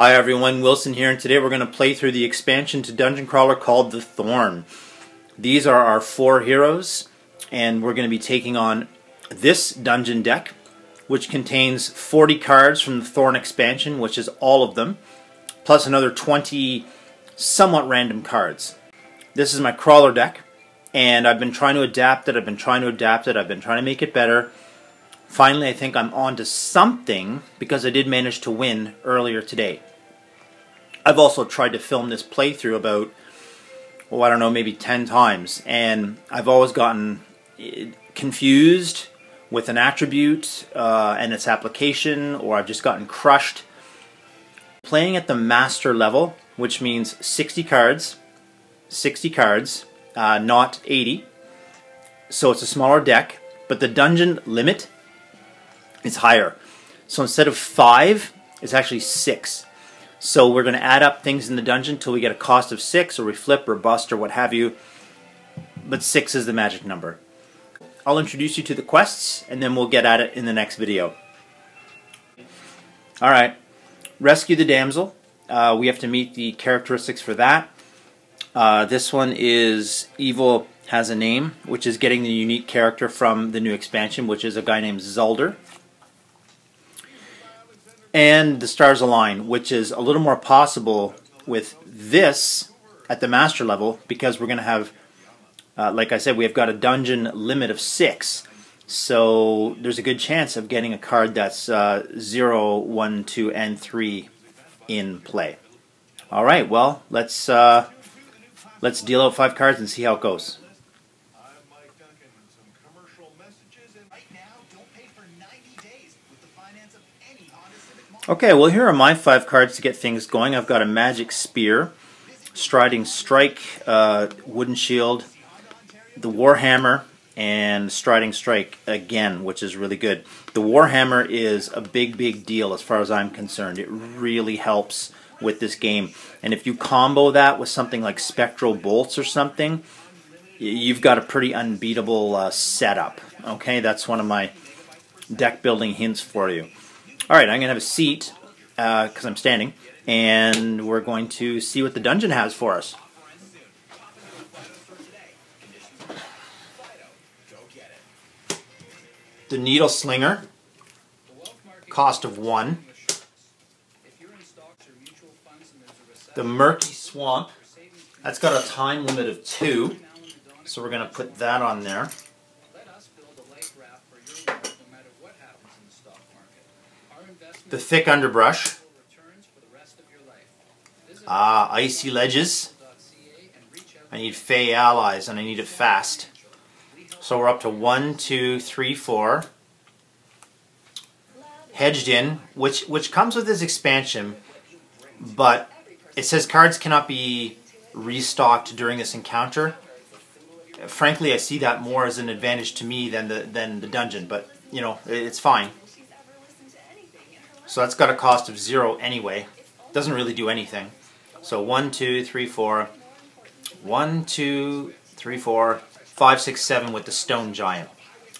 Hi everyone, Wilson here, and today we're going to play through the expansion to Dungeon Crawler called the Thorn. These are our 4 heroes, and we're going to be taking on this dungeon deck, which contains 40 cards from the Thorn expansion, which is all of them, plus another 20 somewhat random cards. This is my crawler deck, and I've been trying to adapt it, I've been trying to make it better. Finally, I think I'm on to something because I did manage to win earlier today. I've also tried to film this playthrough about, well, I don't know, maybe 10 times, and I've always gotten confused with an attribute and its application, or I've just gotten crushed. Playing at the master level, which means 60 cards, not 80, so it's a smaller deck, but the dungeon limit is higher. So instead of 5, it's actually 6. So we're going to add up things in the dungeon until we get a cost of 6, or we flip or bust or what have you. But 6 is the magic number. I'll introduce you to the quests, and then we'll get at it in the next video. Alright, rescue the damsel. We have to meet the characteristics for that. This one is Evil Has a Name, which is getting the unique character from the new expansion, which is a guy named Zalder. And the stars align, which is a little more possible with this at the master level, because we're going to have, like I said, we have got a dungeon limit of 6. So there's a good chance of getting a card that's 0, 1, 2, and 3 in play. Alright, well, let's deal out 5 cards and see how it goes. Okay, well, here are my 5 cards to get things going. I've got a Magic Spear, Striding Strike, Wooden Shield, the Warhammer, and Striding Strike again, which is really good. The Warhammer is a big deal as far as I'm concerned. It really helps with this game. And if you combo that with something like Spectral Bolts or something, you've got a pretty unbeatable setup. Okay, that's one of my deck building hints for you. Alright, I'm going to have a seat, because I'm standing, and we're going to see what the dungeon has for us. The Needle Slinger, cost of 1. The Murky Swamp, that's got a time limit of 2, so we're going to put that on there. The Thick Underbrush. Icy Ledges. I need Fey Allies, and I need it fast. So we're up to 1, 2, 3, 4. Hedged In, which comes with this expansion, but it says cards cannot be restocked during this encounter. Frankly, I see that more as an advantage to me than the dungeon, but you know, it's fine. So that's got a cost of 0 anyway. Doesn't really do anything. So 1, 2, 3, 4. 1, 2, 3, 4, 5, 6, 7 with the Stone Giant.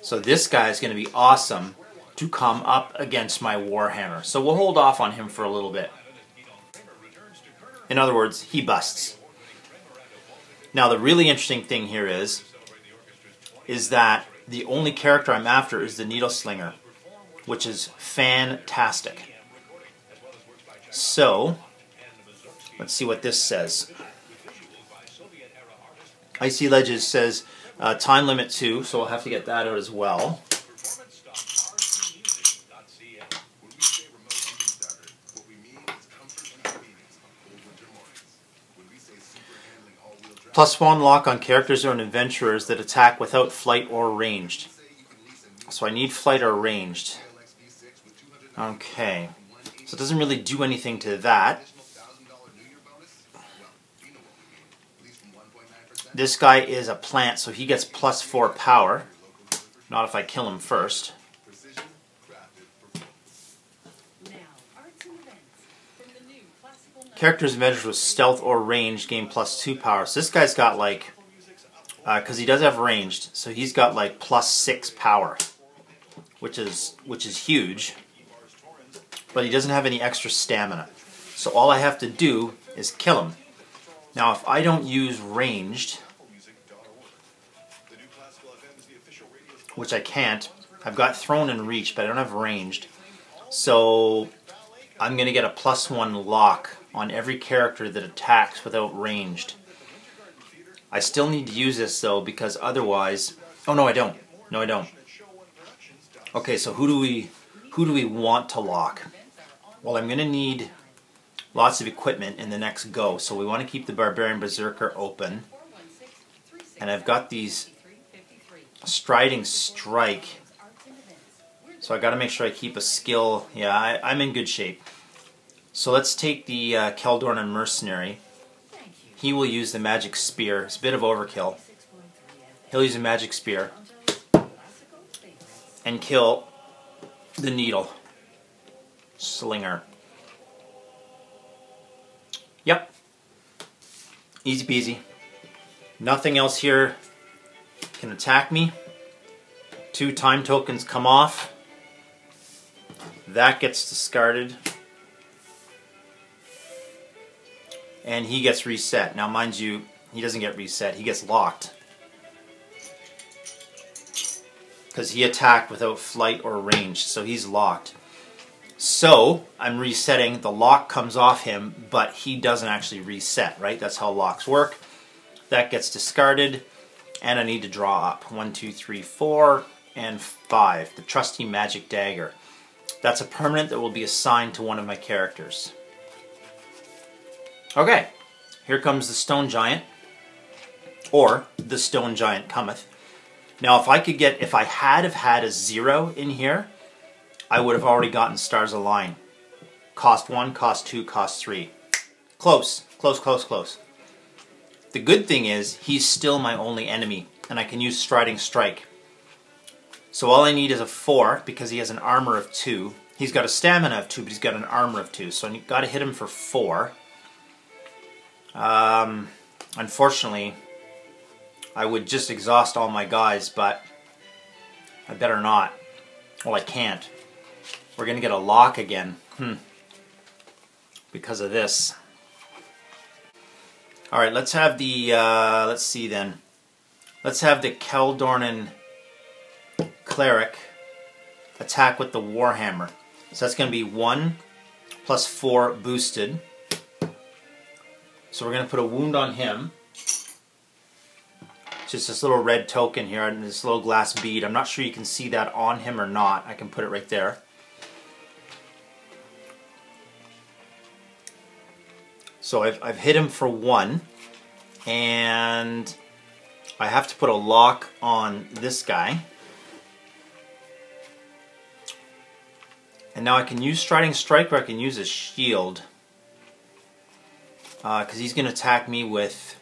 So this guy is going to be awesome to come up against my Warhammer. So we'll hold off on him for a little bit. In other words, he busts. Now the really interesting thing here is that the only character I'm after is the Needle Slinger, which is fantastic. So, let's see what this says. Icy Ledges says time limit 2, so we'll have to get that out as well. +1 lock on characters or adventurers that attack without flight or ranged. So I need flight or ranged. Okay, so it doesn't really do anything to that. This guy is a plant, so he gets +4 power. Not if I kill him first. Characters and adventures with stealth or ranged gain +2 power. So this guy's got like, because he does have ranged, so he's got like +6 power, which is huge. But he doesn't have any extra stamina. So all I have to do is kill him. Now if I don't use ranged, which I can't, I've got thrown and reach, but I don't have ranged. So I'm going to get a +1 lock on every character that attacks without ranged. I still need to use this though, because otherwise... Oh no, I don't. No, I don't. Okay, so who do we want to lock? Well, I'm going to need lots of equipment in the next go, so we want to keep the Barbarian Berserker open. And I've got these Striding Strike, so I got to make sure I keep a skill. Yeah, I'm in good shape. So let's take the Keldorn and Mercenary. He will use the Magic Spear. It's a bit of overkill. He'll use a Magic Spear and kill the Needle Slinger. Yep. Easy peasy. Nothing else here can attack me. 2 time tokens come off. That gets discarded. And he gets reset. Now mind you, he doesn't get reset, he gets locked. Because he attacked without flight or range, so he's locked. So, I'm resetting, the lock comes off him, but he doesn't actually reset, right? That's how locks work. That gets discarded, and I need to draw up. 1, 2, 3, 4, and 5. The Trusty Magic Dagger. That's a permanent that will be assigned to one of my characters. Okay, here comes the Stone Giant, or the Stone Giant cometh. Now if I had had a 0 in here, I would have already gotten Stars Align. Cost 1, cost 2, cost 3. Close, close, close, close. The good thing is, he's still my only enemy, and I can use Striding Strike. So all I need is a 4, because he has an armor of 2. He's got a stamina of 2, but he's got an armor of 2, so I've got to hit him for 4. Unfortunately, I would just exhaust all my guys, but I better not. Well, I can't. We're going to get a lock again. Because of this. Alright, let's have the, let's see then. Let's have the Keldorn Cleric attack with the Warhammer. So that's going to be 1 plus 4 boosted. So we're going to put a wound on him. Just this little red token here and this little glass bead. I'm not sure you can see that on him or not. I can put it right there. So I've hit him for 1, and I have to put a lock on this guy. And now I can use Striding Strike, or I can use a shield. Because he's going to attack me with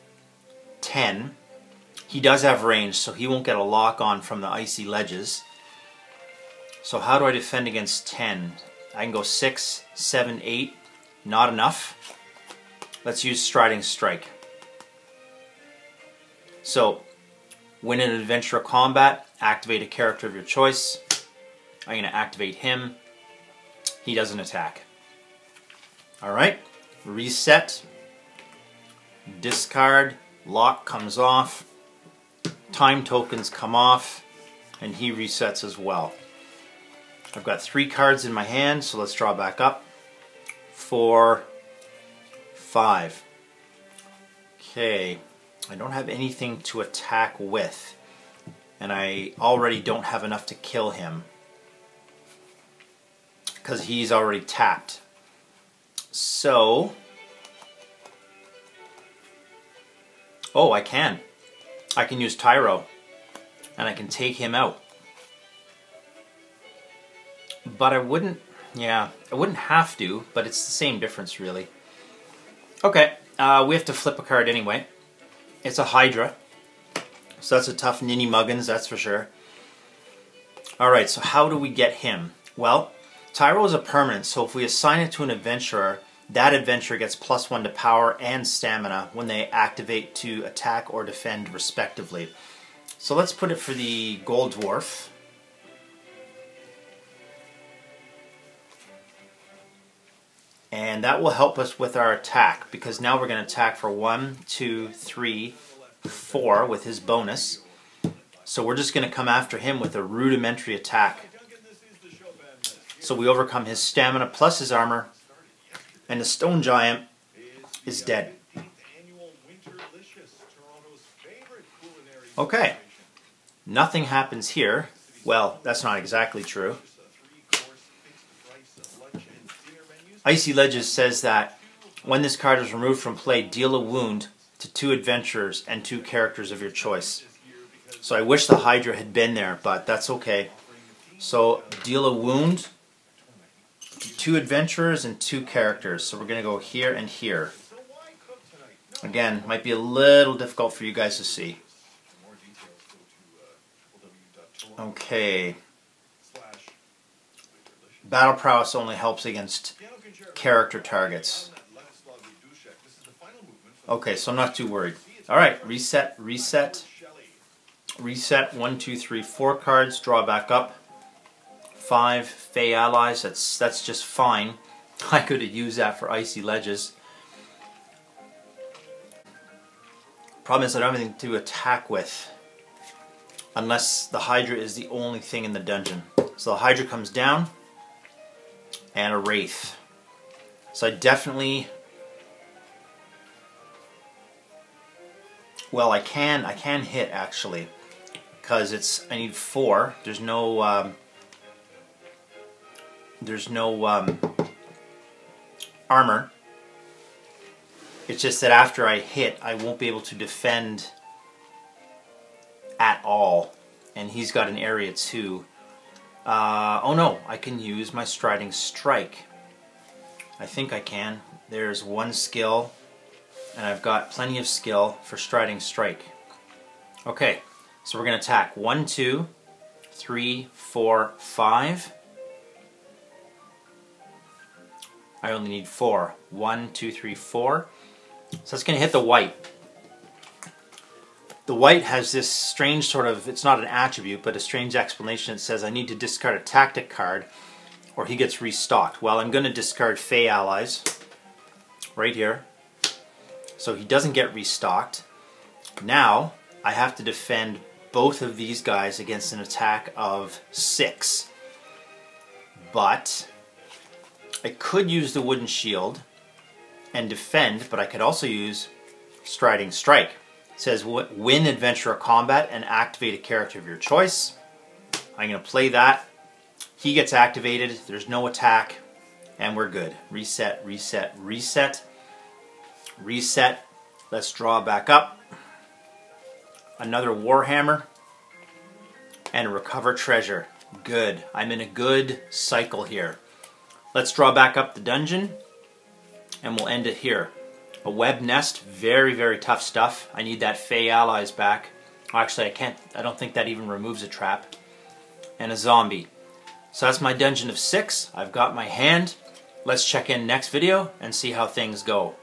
10. He does have range, so he won't get a lock on from the icy ledges. So how do I defend against 10? I can go 6, 7, 8. Not enough. Let's use Striding Strike. So, win an adventure or combat, activate a character of your choice. I'm going to activate him. He doesn't attack. Alright, reset. Discard, lock comes off, time tokens come off, and he resets as well. I've got 3 cards in my hand, so let's draw back up. 4, 5. Okay, I don't have anything to attack with, and I already don't have enough to kill him because he's already tapped. So, oh, I can use Tyro, and I can take him out. But I wouldn't, yeah, I wouldn't have to, but it's the same difference really. Okay, we have to flip a card anyway. It's a Hydra, so that's a tough ninny muggins, that's for sure. Alright, so how do we get him? Well, Tyro is a permanent, so if we assign it to an adventurer, that adventurer gets +1 to power and stamina when they activate to attack or defend respectively. So let's put it for the Gold Dwarf. And that will help us with our attack, because now we're going to attack for 1, 2, 3, 4 with his bonus. So we're just going to come after him with a rudimentary attack. So we overcome his stamina plus his armor, and the stone giant is dead. Okay, nothing happens here. Well, that's not exactly true. Icy Ledges says that when this card is removed from play, deal a wound to 2 adventurers and 2 characters of your choice. So I wish the Hydra had been there, but that's okay. So deal a wound to 2 adventurers and 2 characters. So we're going to go here and here. Again, might be a little difficult for you guys to see. Okay. Battle prowess only helps against character targets. Okay, so I'm not too worried. Alright, reset, reset. Reset, 1, 2, 3, 4 cards, draw back up. 5 Fey Allies, that's just fine. I could have used that for Icy Ledges. Problem is I don't have anything to attack with, unless the Hydra is the only thing in the dungeon. So the Hydra comes down, and a Wraith. So I definitely, well, I can hit actually, because I need 4. There's no armor. It's just that after I hit, I won't be able to defend at all, and he's got an area too. Oh no, I can use my Striding Strike. I think I can. There's 1 skill, and I've got plenty of skill for Striding Strike. Okay, so we're going to attack 1, 2, 3, 4, 5. I only need 4. 1, 2, 3, 4. So it's going to hit the white. The white has this strange sort of, it's not an attribute, but a strange explanation that says I need to discard a tactic card or he gets restocked. Well, I'm going to discard Fey Allies right here, so he doesn't get restocked. Now I have to defend both of these guys against an attack of 6. But I could use the Wooden Shield and defend, but I could also use Striding Strike. It says win adventurer combat and activate a character of your choice. I'm going to play that. He gets activated, there's no attack, and we're good. Reset, reset, reset. Reset. Let's draw back up. Another Warhammer. And recover treasure. Good. I'm in a good cycle here. Let's draw back up the dungeon, and we'll end it here. A web nest, very, very tough stuff. I need that Fey Allies back. Actually, I don't think that even removes a trap. And a zombie. So that's my dungeon of 6. I've got my hand. Let's check in next video and see how things go.